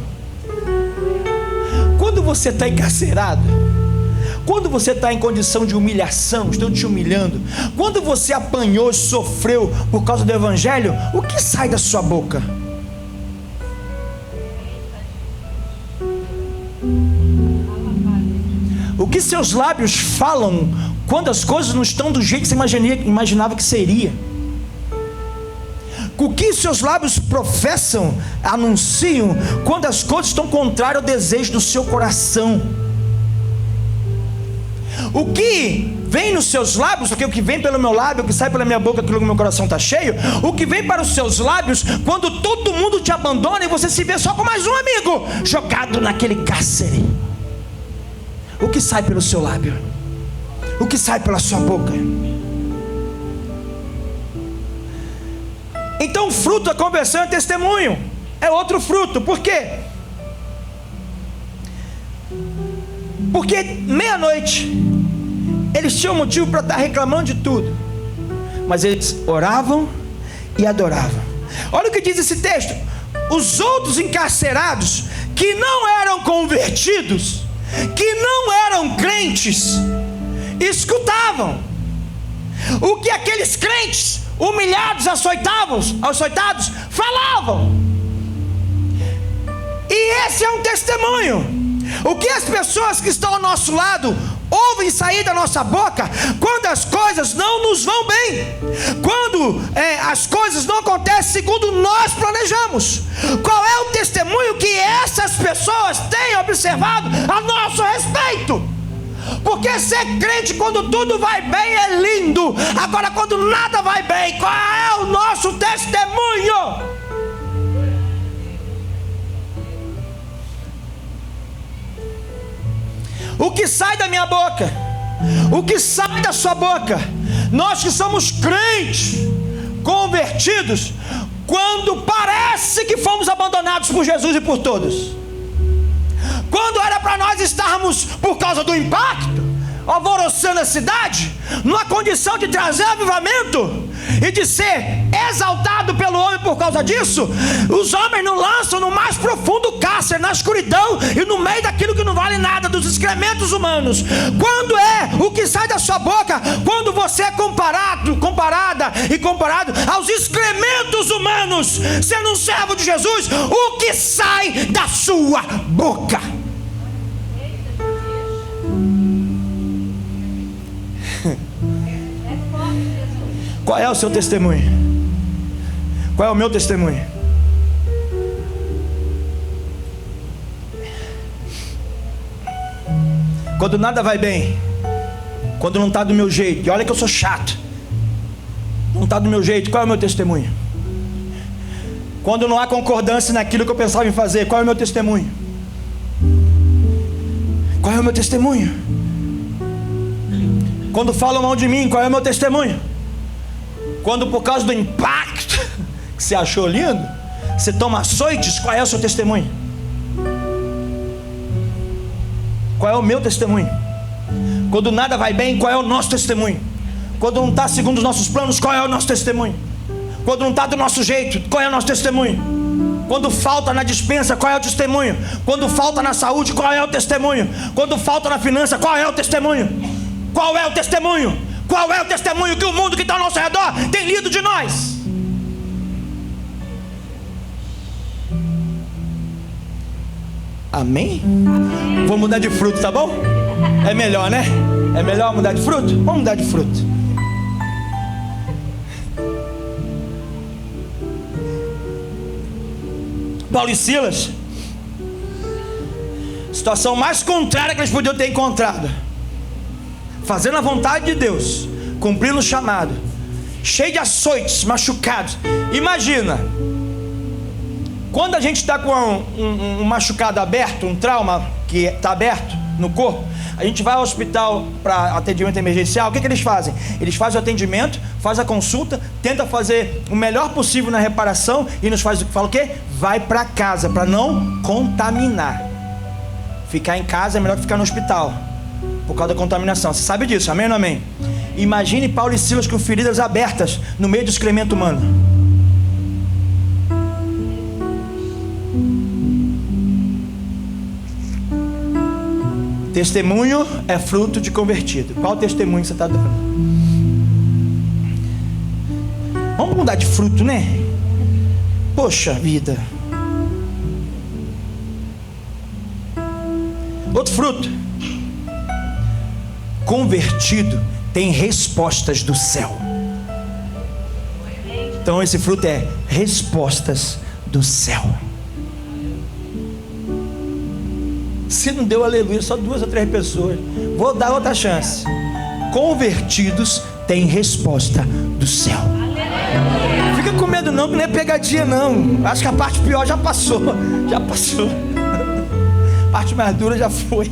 Quando você está encarcerado, quando você está em condição de humilhação, estão te humilhando, quando você apanhou e sofreu por causa do evangelho, o que sai da sua boca? O que seus lábios falam quando as coisas não estão do jeito que você imaginava que seria? O que seus lábios professam, anunciam, quando as coisas estão contrárias ao desejo do seu coração? O que vem nos seus lábios, porque o que vem pelo meu lábio, o que sai pela minha boca, aquilo que o meu coração está cheio. O que vem para os seus lábios, quando todo mundo te abandona e você se vê só com mais um amigo, jogado naquele cárcere. O que sai pelo seu lábio? O que sai pela sua boca? Então o fruto da conversão é testemunho. É outro fruto. Por quê? Porque meia-noite eles tinham motivo para estar reclamando de tudo, mas eles oravam e adoravam. Olha o que diz esse texto: os outros encarcerados que não eram convertidos, que não eram crentes, escutavam o que aqueles crentes humilhados, açoitados falavam. E esse é um testemunho. O que as pessoas que estão ao nosso lado ouvem sair da nossa boca quando as coisas não nos vão bem, quando as coisas não acontecem segundo nós planejamos. Qual é o testemunho que essas pessoas têm observado a nosso respeito? Porque ser crente quando tudo vai bem é lindo. Agora quando nada vai bem, qual é o nosso testemunho? O que sai da minha boca, o que sai da sua boca, nós que somos crentes, convertidos, quando parece que fomos abandonados por Jesus e por todos, quando era para nós estarmos, por causa do impacto, alvoroçando a cidade, numa condição de trazer avivamento e de ser exaltado pelo homem por causa disso, os homens nos lançam no mais profundo cárcere, na escuridão e no meio daquilo que não vale nada, dos excrementos humanos. Quando é o que sai da sua boca, quando você é comparado aos excrementos humanos, sendo um servo de Jesus, o que sai da sua boca? Qual é o seu testemunho? Qual é o meu testemunho? Quando nada vai bem, quando não está do meu jeito, e olha que eu sou chato, não está do meu jeito, qual é o meu testemunho? Quando não há concordância naquilo que eu pensava em fazer, qual é o meu testemunho? Qual é o meu testemunho? Quando falam mal de mim, qual é o meu testemunho? Quando por causa do impacto que você achou lindo, você toma açoites, qual é o seu testemunho? Qual é o meu testemunho? Quando nada vai bem, qual é o nosso testemunho? Quando não está segundo os nossos planos, qual é o nosso testemunho? Quando não está do nosso jeito, qual é o nosso testemunho? Quando falta na despensa, qual é o testemunho? Quando falta na saúde, qual é o testemunho? Quando falta na finança, qual é o testemunho? Qual é o testemunho? Qual é o testemunho que o mundo que está ao nosso redor tem lido de nós? Amém? Vou mudar de fruto, tá bom? É melhor, né? É melhor mudar de fruto? Vamos mudar de fruto. Paulo e Silas, situação mais contrária que eles podiam ter encontrado, fazendo a vontade de Deus, cumprindo o chamado, cheio de açoites, machucados. Imagina, quando a gente está com um machucado aberto, um trauma que está aberto no corpo, a gente vai ao hospital para atendimento emergencial. O que eles fazem? Eles fazem o atendimento, fazem a consulta, tenta fazer o melhor possível na reparação e nos fala o quê? Vai para casa, para não contaminar. Ficar em casa é melhor que ficar no hospital, por causa da contaminação. Você sabe disso, amém ou não amém? Imagine Paulo e Silas com feridas abertas no meio do excremento humano. Testemunho é fruto de convertido. Qual testemunho você está dando? Vamos mudar de fruto, né? Poxa vida. Outro fruto. Convertido tem respostas do céu. Então esse fruto é respostas do céu. Se não deu aleluia, só 2 ou 3 pessoas. Vou dar outra chance. Convertidos têm resposta do céu. Fica com medo não, que não é pegadinha não. Acho que a parte pior já passou. Já passou. A parte mais dura já foi.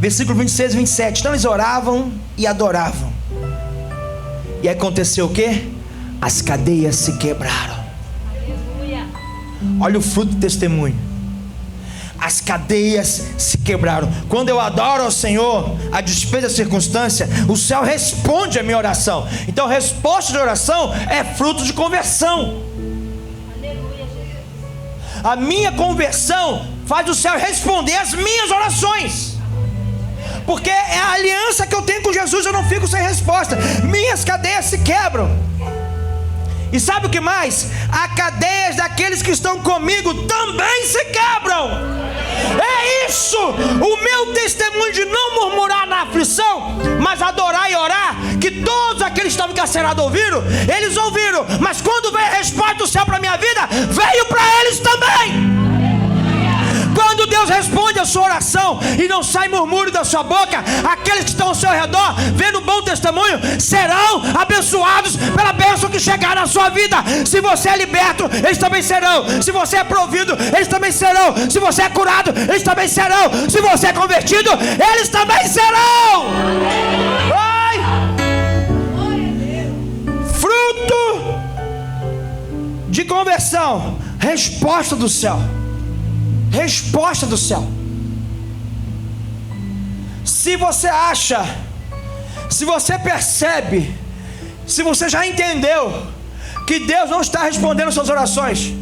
Versículo 26 e 27. Então eles oravam e adoravam. E aconteceu o quê? As cadeias se quebraram. Olha o fruto do testemunho. As cadeias se quebraram. Quando eu adoro ao Senhor, a despeito da circunstância, o céu responde a minha oração. Então, resposta de oração é fruto de conversão. A minha conversão faz o céu responder às minhas orações, porque é a aliança que eu tenho com Jesus. Eu não fico sem resposta. Minhas cadeias se quebram. E sabe o que mais? As cadeias daqueles que estão comigo também se quebram. É isso, o meu testemunho de não murmurar na aflição, mas adorar e orar, que todos aqueles que estavam encarcerados ouviram. Eles ouviram, mas quando veio a resposta do céu para a minha vida, veio para eles também. Quando Deus responde a sua oração e não sai murmúrio da sua boca, aqueles que estão ao seu redor, vendo um bom testemunho, serão abençoados pela bênção que chegar na sua vida. Se você é liberto, eles também serão. Se você é provido, eles também serão. Se você é curado, eles também serão. Se você é convertido, eles também serão. Vai! Fruto de conversão, resposta do céu. Resposta do céu. Se você acha, se você percebe, se você já entendeu que Deus não está respondendo às suas orações,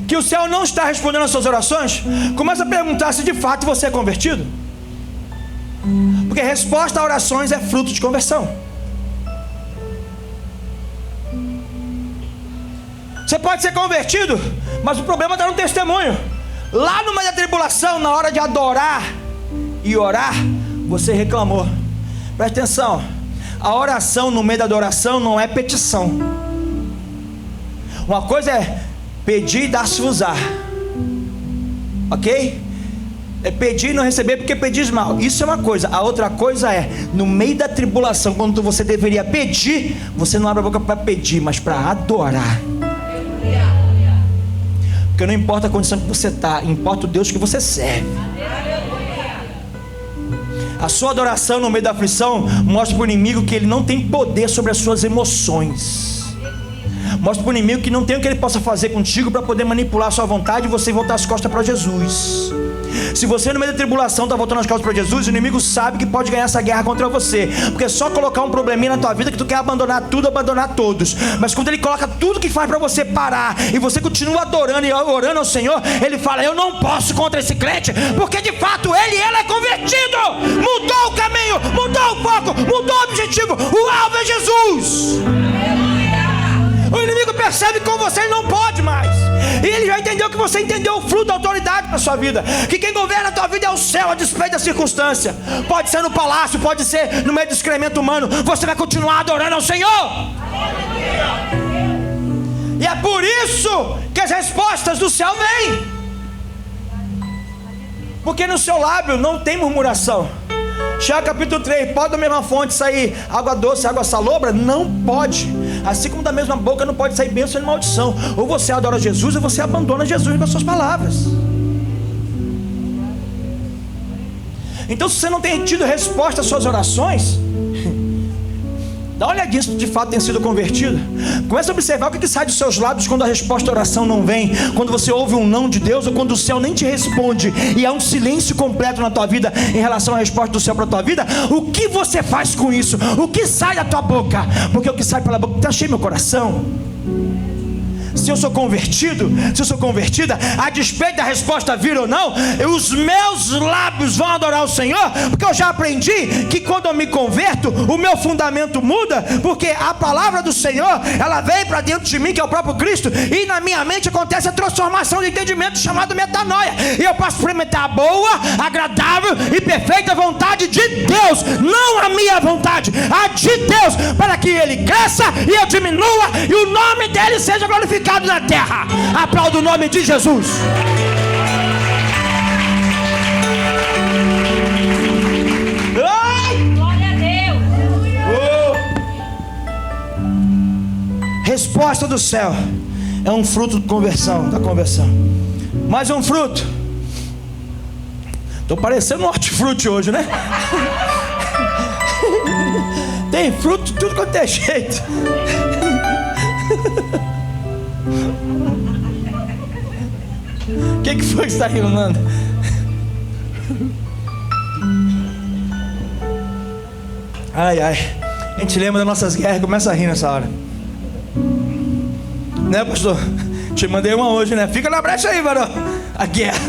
que o céu não está respondendo às suas orações, começa a perguntar se de fato você é convertido. Porque resposta a orações é fruto de conversão. Você pode ser convertido, mas o problema está no testemunho. Lá no meio da tribulação, na hora de adorar e orar, você reclamou. Presta atenção, a oração no meio da adoração não é petição. Uma coisa é pedir e dar-se-vos-á, ok? É pedir e não receber porque pedis mal. Isso é uma coisa. A outra coisa é, no meio da tribulação, quando você deveria pedir, você não abre a boca para pedir, mas para adorar. Porque não importa a condição que você está, importa o Deus que você serve. A sua adoração no meio da aflição mostra para o inimigo que ele não tem poder sobre as suas emoções. Mostra para o inimigo que não tem o que ele possa fazer contigo para poder manipular a sua vontade e você voltar as costas para Jesus. Se você no meio da tribulação está voltando as costas para Jesus, o inimigo sabe que pode ganhar essa guerra contra você, porque é só colocar um probleminha na tua vida que tu quer abandonar tudo, abandonar todos. Mas quando ele coloca tudo que faz para você parar e você continua adorando e orando ao Senhor, ele fala: eu não posso contra esse crente, porque de fato ele e ela é convertido, mudou o caminho, mudou o foco, mudou o objetivo, o alvo é Jesus. O inimigo percebe que com você ele não pode mais. E ele já entendeu que você entendeu o fruto da autoridade na sua vida, que quem governa a tua vida é o céu, a despeito da circunstância. Pode ser no palácio, pode ser no meio do excremento humano, você vai continuar adorando ao Senhor. E é por isso que as respostas do céu vêm, porque no seu lábio não tem murmuração. Tiago capítulo 3, pode da mesma fonte sair água doce, água salobra? Não pode. Assim como da mesma boca não pode sair bênção e maldição. Ou você adora Jesus ou você abandona Jesus com as suas palavras. Então, se você não tem tido resposta às suas orações, dá uma olhadinha se de fato tem sido convertido. Começa a observar o que sai dos seus lábios quando a resposta à oração não vem, quando você ouve um não de Deus, ou quando o céu nem te responde e há um silêncio completo na tua vida em relação à resposta do céu para a tua vida. O que você faz com isso? O que sai da tua boca? Porque o que sai pela boca está cheio meu coração. Se eu sou convertido, se eu sou convertida, a despeito da resposta vir ou não, os meus lábios vão adorar o Senhor, porque eu já aprendi que quando eu me converto, o meu fundamento muda, porque a palavra do Senhor, ela vem para dentro de mim, que é o próprio Cristo, e na minha mente acontece a transformação de entendimento chamada metanoia, e eu posso experimentar a boa, agradável e perfeita vontade de Deus, não a minha vontade, a de Deus, para que Ele cresça e eu diminua, e o nome dEle seja glorificado na terra. Aplauda o nome de Jesus. Glória a Deus. Resposta do céu é um fruto de conversão, da conversão. Mais um fruto. Estou parecendo um hortifruti hoje, né? Tem Tem fruto de tudo quanto é jeito. O que foi que você está rindo, Nando? Ai, ai. A gente lembra das nossas guerras e começa a rir nessa hora. Né, pastor? Te mandei uma hoje, né? Fica na brecha aí, varão. A guerra.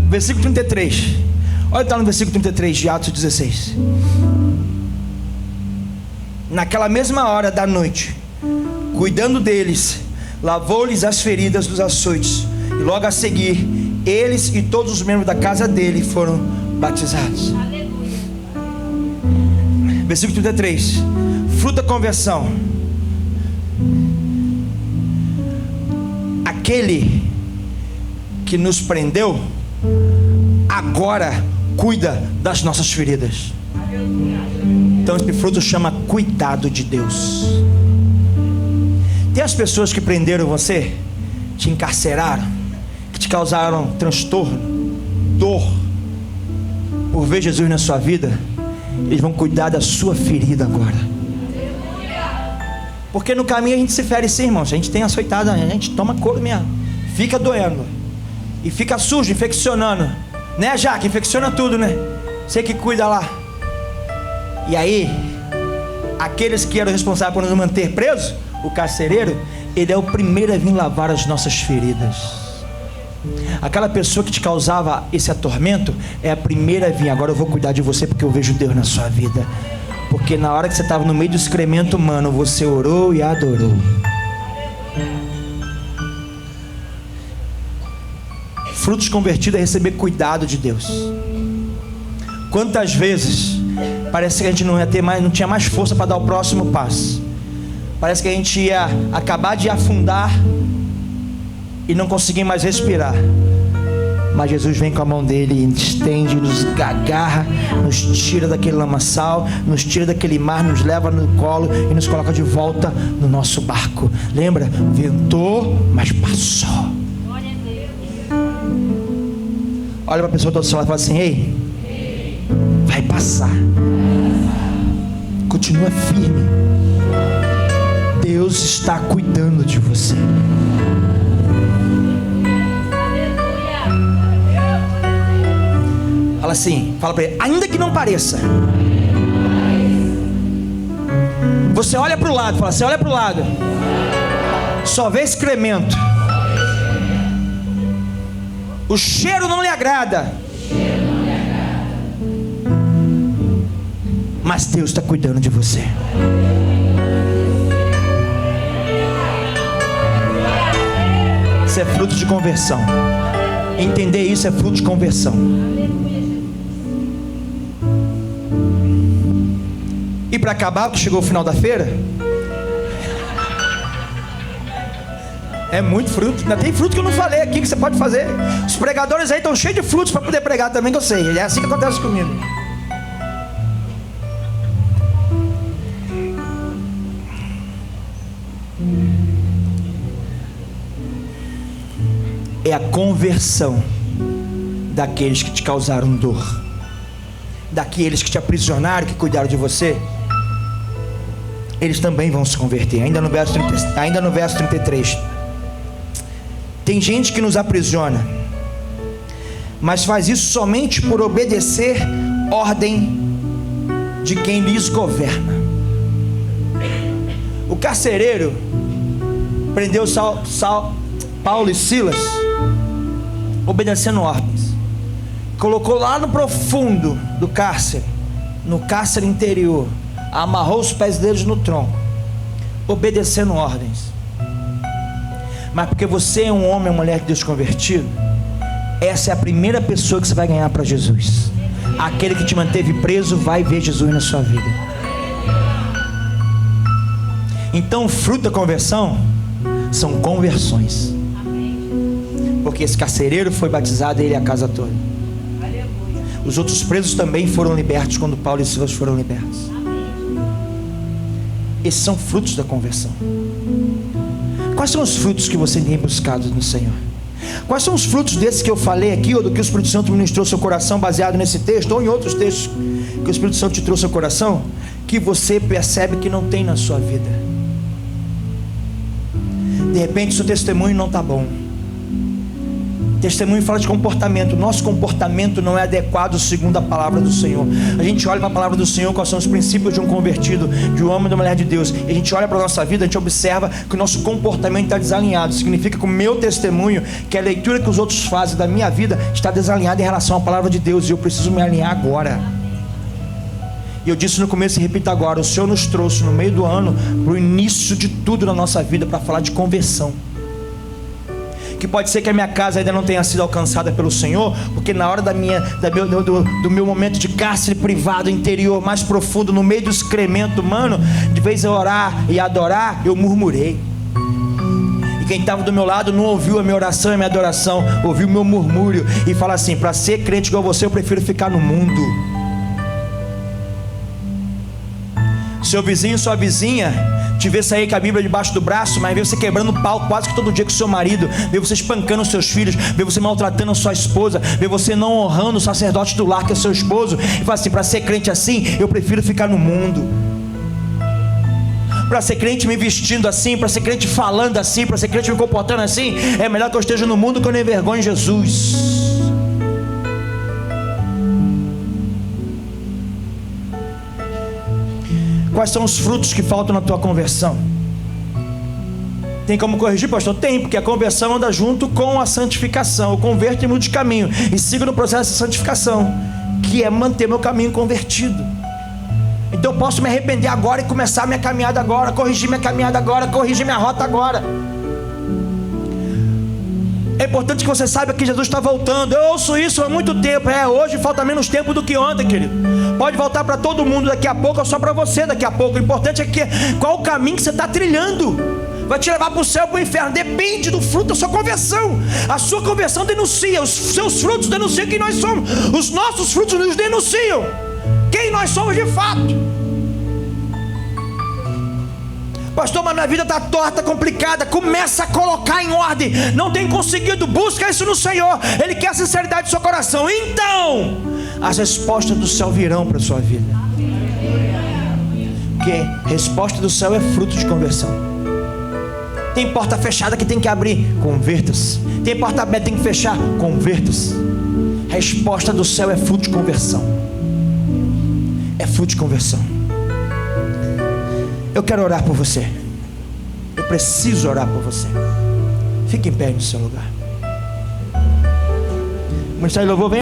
Versículo 33. Olha, está no versículo 33 de Atos 16. Naquela mesma hora da noite, cuidando deles, lavou-lhes as feridas dos açoites. E logo a seguir, eles e todos os membros da casa dele foram batizados. Aleluia. Versículo 33. Fruto da conversão. Aquele que nos prendeu agora cuida das nossas feridas. Então esse fruto chama cuidado de Deus. Tem as pessoas que prenderam você, te encarceraram, que te causaram transtorno, dor. Por ver Jesus na sua vida, eles vão cuidar da sua ferida agora. Porque no caminho a gente se fere sim, irmãos. A gente tem açoitada, a gente toma couro mesmo. Fica doendo. E fica sujo, infeccionando. Né, Jaque? Infecciona tudo, né? Você que cuida lá. E aí, aqueles que eram responsáveis por nos manter presos, o carcereiro, ele é o primeiro a vir lavar as nossas feridas. Aquela pessoa que te causava esse atormento é a primeira a vir. Agora eu vou cuidar de você porque eu vejo Deus na sua vida. Porque na hora que você estava no meio do excremento humano, você orou e adorou. Frutos convertidos é receber cuidado de Deus. Quantas vezes parece que a gente não tinha mais força para dar o próximo passo. Parece que a gente ia acabar de afundar e não conseguir mais respirar. Mas Jesus vem com a mão dele, estende, nos agarra, nos tira daquele lamaçal, nos tira daquele mar, nos leva no colo e nos coloca de volta no nosso barco. Lembra? Ventou, mas passou. Olha para a pessoa do outro lado e fala assim: ei, vai passar. Continua firme. Deus está cuidando de você. Fala assim, fala para ele: ainda que não pareça. Você olha para o lado, fala, você olha para o lado, só vê excremento. O cheiro não lhe agrada. Mas Deus está cuidando de você. Isso é fruto de conversão. Entender isso é fruto de conversão. E para acabar, porque chegou o final da feira, é muito fruto. Ainda tem fruto que eu não falei aqui que você pode fazer. Os pregadores aí estão cheios de frutos para poder pregar também, que eu sei. É assim que acontece comigo. É a conversão daqueles que te causaram dor, daqueles que te aprisionaram, que cuidaram de você. Eles também vão se converter. Ainda no verso 33. Tem gente que nos aprisiona, mas faz isso somente por obedecer ordem de quem lhes governa. O carcereiro prendeu Paulo e Silas obedecendo ordens. Colocou lá no profundo do cárcere, no cárcere interior, amarrou os pés deles no tronco, obedecendo ordens. Mas porque você é um homem ou mulher de Deus convertido, essa é a primeira pessoa que você vai ganhar para Jesus. Aquele que te manteve preso vai ver Jesus na sua vida. Então o fruto da conversão são conversões. Porque esse carcereiro foi batizado, ele e a casa toda. Os outros presos também foram libertos quando Paulo e Silas foram libertos. Esses são frutos da conversão. Quais são os frutos que você tem buscado no Senhor? Quais são os frutos desses que eu falei aqui, ou do que o Espírito Santo ministrou ao seu coração, baseado nesse texto, ou em outros textos que o Espírito Santo te trouxe ao coração, que você percebe que não tem na sua vida? De repente, seu testemunho não está bom. Testemunho fala de comportamento. Nosso comportamento não é adequado segundo a palavra do Senhor. A gente olha para a palavra do Senhor, quais são os princípios de um convertido, de um homem e de uma mulher de Deus, e a gente olha para a nossa vida, a gente observa que o nosso comportamento está desalinhado. Significa que o meu testemunho, que é a leitura que os outros fazem da minha vida, está desalinhado em relação à palavra de Deus, e eu preciso me alinhar agora. E eu disse no começo e repito agora: o Senhor nos trouxe no meio do ano para o início de tudo na nossa vida, para falar de conversão. Que pode ser que a minha casa ainda não tenha sido alcançada pelo Senhor, porque na hora do meu momento de cárcere privado, interior, mais profundo, no meio do excremento humano, de vez em orar e adorar, eu murmurei. E quem estava do meu lado não ouviu a minha oração e a minha adoração, ouviu o meu murmúrio, e fala assim: para ser crente igual você, eu prefiro ficar no mundo. Seu vizinho, sua vizinha te vê sair com a Bíblia debaixo do braço, mas vê você quebrando pau quase que todo dia com o seu marido, vê você espancando os seus filhos, vê você maltratando a sua esposa, vê você não honrando o sacerdote do lar, que é seu esposo, e fala assim: para ser crente assim, eu prefiro ficar no mundo. Para ser crente me vestindo assim, para ser crente falando assim, para ser crente me comportando assim, é melhor que eu esteja no mundo que eu não envergonhe Jesus. Quais são os frutos que faltam na tua conversão? Tem como corrigir, pastor? Tem, porque a conversão anda junto com a santificação. Eu converto e mudo de caminho e sigo no processo de santificação, que é manter meu caminho convertido. Então eu posso me arrepender agora e começar minha caminhada agora, corrigir minha caminhada agora, corrigir minha rota agora. É importante que você saiba que Jesus está voltando. Eu ouço isso há muito tempo. Hoje falta menos tempo do que ontem, querido. Pode voltar para todo mundo daqui a pouco, ou só para você daqui a pouco. O importante é que qual o caminho que você está trilhando. Vai te levar para o céu ou para o inferno. Depende do fruto da sua conversão. A sua conversão denuncia. Os seus frutos denunciam quem nós somos. Os nossos frutos nos denunciam quem nós somos de fato. Pastor, mas minha vida está torta, complicada. Começa a colocar em ordem. Não tem conseguido, busca isso no Senhor. Ele quer a sinceridade do seu coração. Então, as respostas do céu virão para a sua vida. Porque resposta do céu é fruto de conversão. Tem porta fechada que tem que abrir, converta-se. Tem porta aberta que tem que fechar, converta-se. Resposta do céu é fruto de conversão. É fruto de conversão. Eu quero orar por você. Eu preciso orar por você. Fique em pé no seu lugar. O ministério de louvor vem.